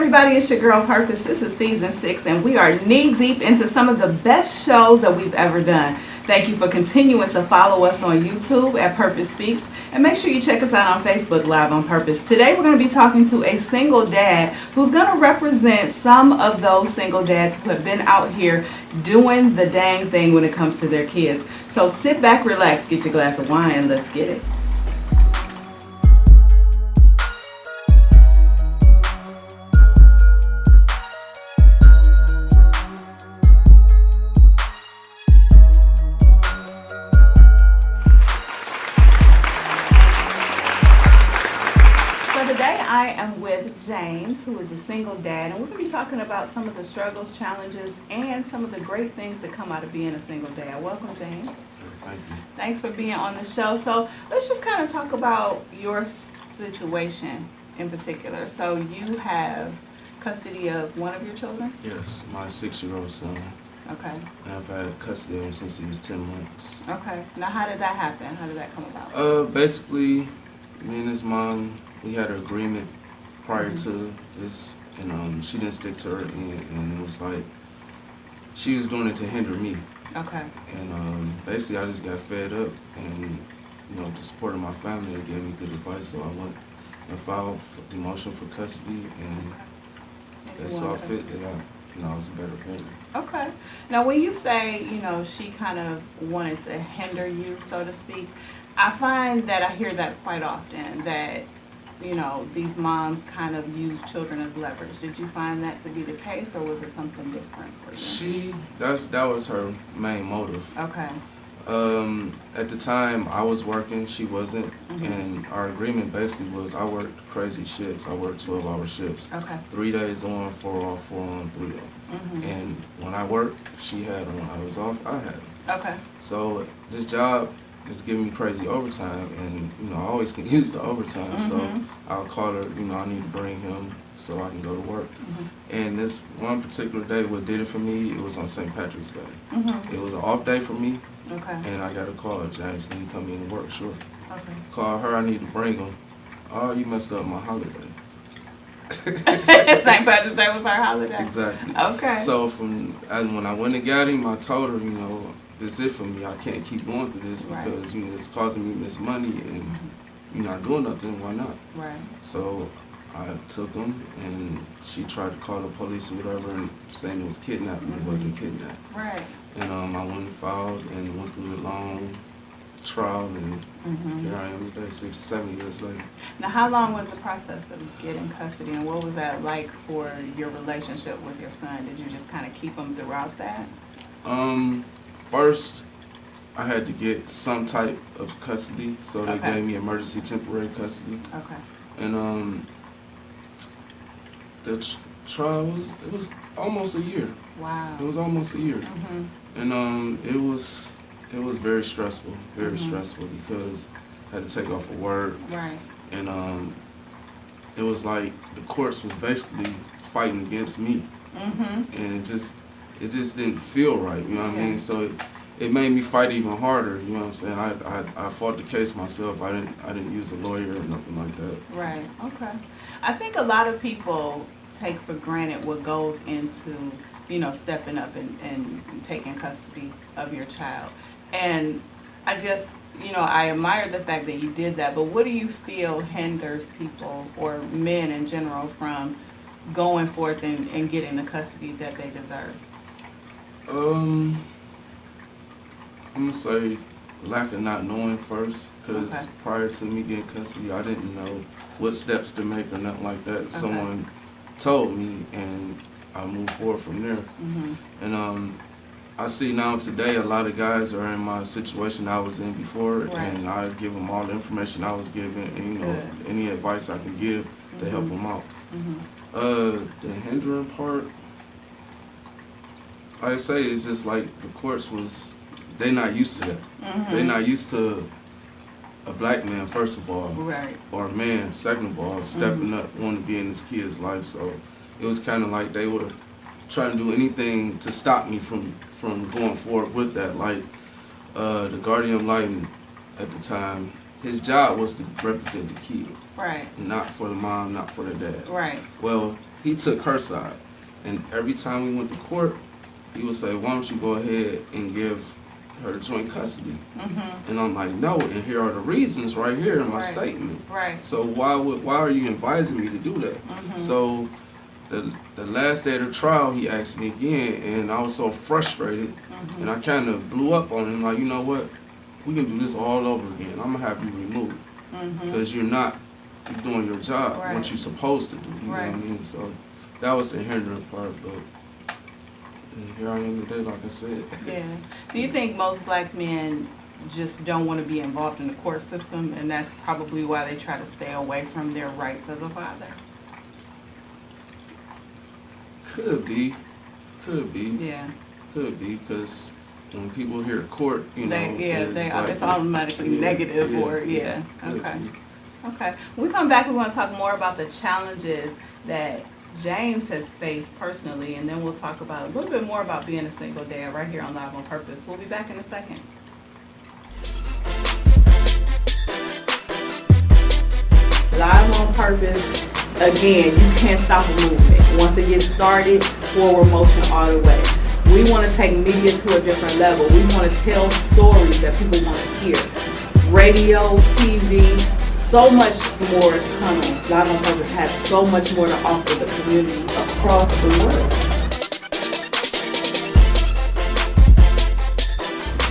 everybody, it's your girl Purpose. This is season 6 and we are knee deep into some of the best shows that we've ever done. Thank you for continuing to follow us on YouTube at Purpose Speaks, and make sure you check us out on Facebook, Live on Purpose. Today we're going to be talking to a single dad who's going to represent some of those single dads who have been out here doing the dang thing when it comes to their kids. So sit back, relax, get your glass of wine, and let's get it. Today I am with James, who is a single dad, and we're going to be talking about some of the struggles, challenges, and some of the great things that come out of being a single dad. Welcome, James. Thank you. Thanks for being on the show. So let's just kind of talk about your situation in particular. So you have custody of one of your children? Yes, my 6-year-old son. Okay. And I've had custody of him since he was 10 months. Okay. Now how did that happen? How did that come about? Basically, me and his mom, we had an agreement prior to this, and she didn't stick to her end, and it was like she was doing it to hinder me. Okay. And basically, I just got fed up, and the support of my family gave me good advice, so I went and filed the motion for custody, and they saw fit that I was a better parent. Okay. Now, when you say, she kind of wanted to hinder you, so to speak, I find that I hear that quite often, that these moms kind of use children as leverage. Did you find that to be the case, or was it something different for you? That was her main motive. Okay. At the time, I was working, she wasn't, and our agreement basically was I worked crazy shifts. I worked 12-hour shifts. Okay. 3 days on, 4 off, 4 on, 3 off. And when I worked, she had them. When I was off, I had them. Okay. So this job is giving me crazy overtime, and I always can use the overtime. So I'll call her, I need to bring him so I can go to work. And this one particular day, what did it for me, it was on St. Patrick's Day. It was an off day for me. Okay. And I got a call, James, can you come in and work? Sure. Okay. Call her, I need to bring him. Oh, you messed up my holiday. St. Patrick's Day was our holiday. Exactly. Okay. So when I went and got him, I told her, this is it for me. I can't keep going through this because it's causing me to miss money, and you're not doing nothing. Why not? Right. So I took him, and she tried to call the police or whatever, and saying it was kidnapping. It wasn't kidnapped. Right. And I went and filed and went through the long trial, and here I am today, 6 or 7 years later. Now, how long was the process of getting custody, and what was that like for your relationship with your son? Did you just kind of keep him throughout that? First, I had to get some type of custody, so they gave me emergency temporary custody. Okay. And the trial was almost a year. Wow. It was almost a year. And it was very stressful, stressful, because I had to take off of work. Right. And it was like the courts was basically fighting against me. And it just didn't feel right, you know what I mean? So it made me fight even harder, you know what I'm saying? I fought the case myself. I didn't use a lawyer or nothing like that. Right. Okay. I think a lot of people take for granted what goes into, stepping up and taking custody of your child. And I just, I admire the fact that you did that, but what do you feel hinders people, or men in general, from going forth and getting the custody that they deserve? I'm gonna say lack of not knowing first, because prior to me getting custody, I didn't know what steps to make or nothing like that. Someone told me, and I moved forward from there. And I see now today a lot of guys are in my situation I was in before, and I give them all the information I was given, and any advice I can give to help them out. The hindering part, like I say, it's just like the courts they not used to that. They not used to a black man, first of all, or a man, second of all, stepping up, wanting to be in his kid's life. So it was kind of like they were trying to do anything to stop me from going forward with that. Like the guardian ad litem at the time, his job was to represent the kid. Right. Not for the mom, not for the dad. Right. Well, he took her side. And every time we went to court, he would say, why don't you go ahead and give her joint custody? And I'm like, no, and here are the reasons right here in my statement. So why are you advising me to do that? So the last day of the trial, he asked me again, and I was so frustrated, and I kind of blew up on him, like, you know what, we can do this all over again. I'm gonna have you removed, because you're doing your job, what you're supposed to do, you know what I mean? So that was the hindering part, but here I am today, like I said. Yeah. Do you think most black men just don't want to be involved in the court system, and that's probably why they try to stay away from their rights as a father? Could be. Yeah. Could be, because when people hear court, you know, it's automatically negative, or okay. Okay. When we come back, we want to talk more about the challenges that James has faced personally, and then we'll talk about a little bit more about being a single dad right here on Live on Purpose. We'll be back in a second. Live on Purpose. Again, you can't stop a movement. Once it gets started, forward motion all the way. We want to take media to a different level. We want to tell stories that people want to hear. Radio, TV, so much more is coming. Live on Purpose has so much more to offer the community across the world.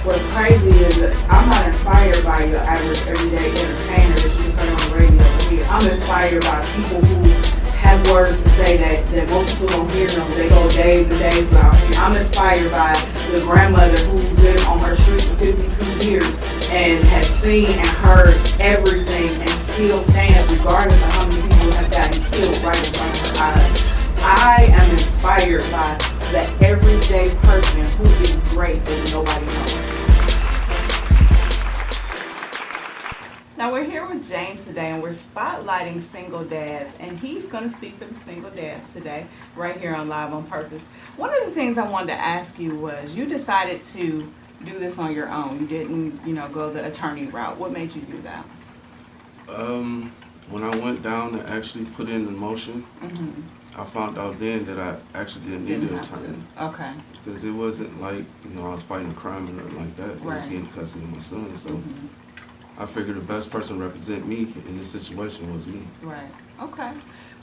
What's crazy is that I'm not inspired by your average everyday entertainer that you turn on the radio and hear. I'm inspired by people who have words to say that most people don't hear them. They go days and days without hearing. I'm inspired by the grandmother who's lived on her street for 52 years and has seen and heard everything and still stands regardless of how many people have gotten killed right in front of her eyes. I am inspired by the everyday person who is great that nobody knows. Now we're here with James today, and we're spotlighting single dads, and he's going to speak for the single dads today, right here on Live on Purpose. One of the things I wanted to ask you was, you decided to do this on your own. You didn't, go the attorney route. What made you do that? When I went down and actually put in the motion, I found out then that I actually didn't need an attorney. Okay. Because it wasn't like, I was fighting a crime or nothing like that. I was getting custody of my son, so I figured the best person to represent me in this situation was me. Right. Okay.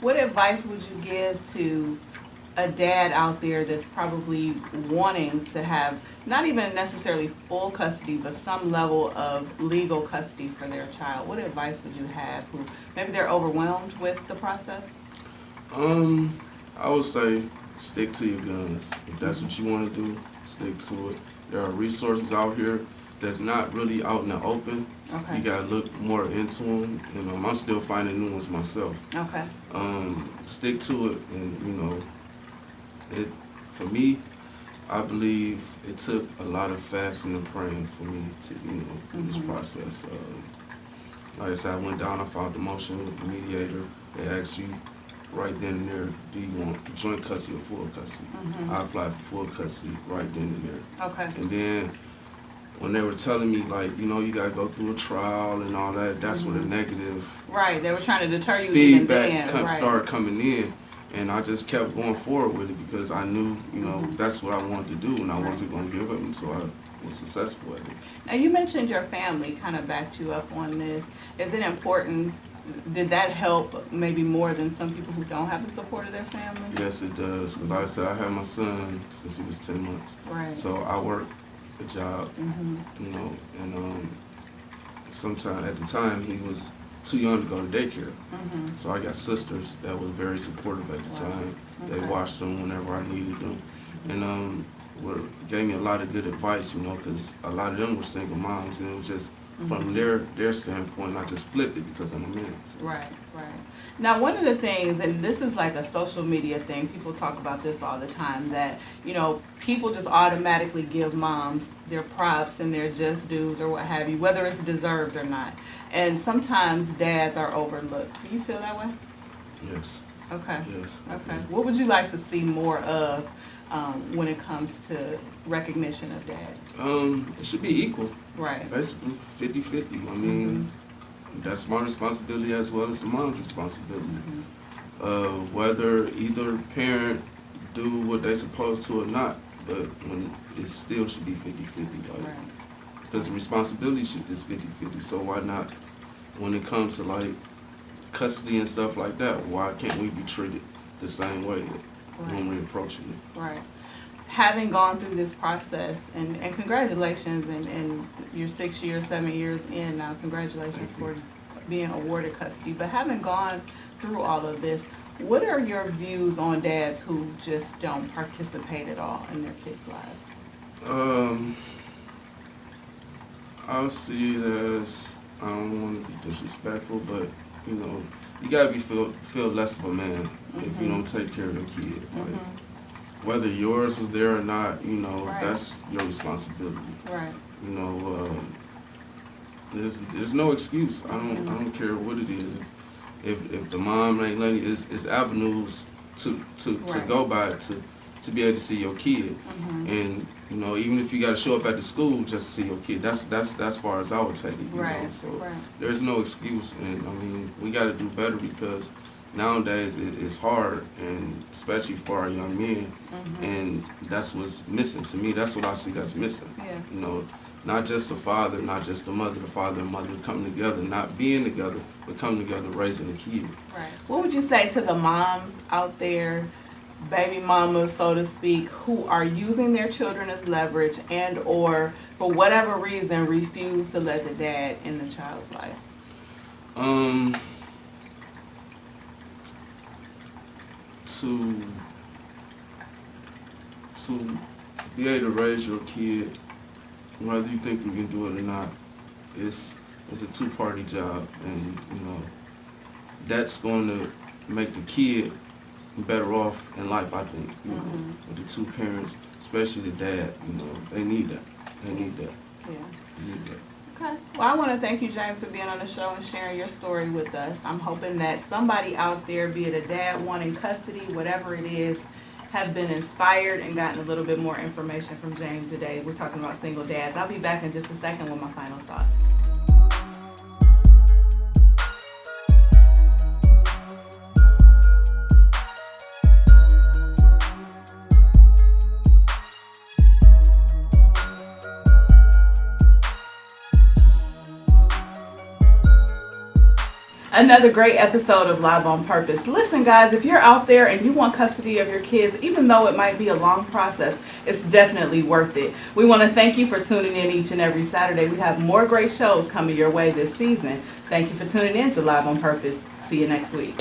What advice would you give to a dad out there that's probably wanting to have not even necessarily full custody, but some level of legal custody for their child? What advice would you have who maybe they're overwhelmed with the process? I would say stick to your guns. If that's what you want to do, stick to it. There are resources out here that's not really out in the open. Okay. You gotta look more into them. I'm still finding new ones myself. Okay. Stick to it, and for me, I believe it took a lot of fasting and praying for me to, do this process. Like I said, I went down, I filed the motion with the mediator. They asked you right then and there, do you want joint custody or full custody? I applied for full custody right then and there. Okay. And then when they were telling me, like, you gotta go through a trial and all that, that's where the negative they were trying to deter you feedback started coming in. And I just kept going forward with it because I knew, that's what I wanted to do, and I wasn't going to give up until I was successful at it. Now, you mentioned your family kind of backed you up on this. Is it important? Did that help maybe more than some people who don't have the support of their family? Yes, it does. Because like I said, I had my son since he was 10 months. Right. So I worked a job, and sometime at the time he was too young to go to daycare. So I got sisters that were very supportive at the time. They watched them whenever I needed them. And gave me a lot of good advice, because a lot of them were single moms, and it was just from their standpoint, I just flipped it because I'm a man. So. Right. Now, one of the things, and this is like a social media thing, people talk about this all the time, that, people just automatically give moms their props and their just dues or what have you, whether it's deserved or not. And sometimes dads are overlooked. Do you feel that way? Yes. Okay. Yes. Okay. What would you like to see more of when it comes to recognition of dads? It should be equal. Right. Basically, 50-50. I mean, that's my responsibility as well as the mom's responsibility. whether either parent do what they supposed to or not, but when it still should be 50-50, like, because the responsibility is 50-50, so why not, when it comes to like custody and stuff like that, why can't we be treated the same way when we're approaching it? Right. Having gone through this process, and congratulations, and you're 6 years, 7 years in now, congratulations for being awarded custody, but having gone through all of this, what are your views on dads who just don't participate at all in their kids' lives? I'll see it as, I don't want to be disrespectful, but you know, you gotta feel less of a man if you don't take care of your kid. Like, whether yours was there or not, you know, that's your responsibility. Right. You know, there's no excuse. I don't care what it is. If the mom ain't letting you, it's avenues to go by to be able to see your kid. And you know, even if you got to show up at the school just to see your kid, that's far as I would take it. You know? So there's no excuse, and I mean, we got to do better, because nowadays it's hard, and especially for our young men, and that's what's missing to me. That's what I see that's missing. You know, not just the father, not just the mother, the father and mother coming together, not being together, but coming together raising a kid. Right. What would you say to the moms out there, baby mamas, so to speak, who are using their children as leverage and or for whatever reason refuse to let the dad in the child's life? To be able to raise your kid, whether you think you can do it or not, it's a two-party job, and you know, that's going to make the kid better off in life, I think. You know, with the two parents, especially the dad, you know, they need that. They need that. Yeah. They need that. Okay. Well, I want to thank you, James, for being on the show and sharing your story with us. I'm hoping that somebody out there, be it a dad wanting custody, whatever it is, have been inspired and gotten a little bit more information from James today. We're talking about single dads. I'll be back in just a second with my final thoughts. Another great episode of Live on Purpose. Listen, guys, if you're out there and you want custody of your kids, even though it might be a long process, it's definitely worth it. We want to thank you for tuning in each and every Saturday. We have more great shows coming your way this season. Thank you for tuning in to Live on Purpose. See you next week.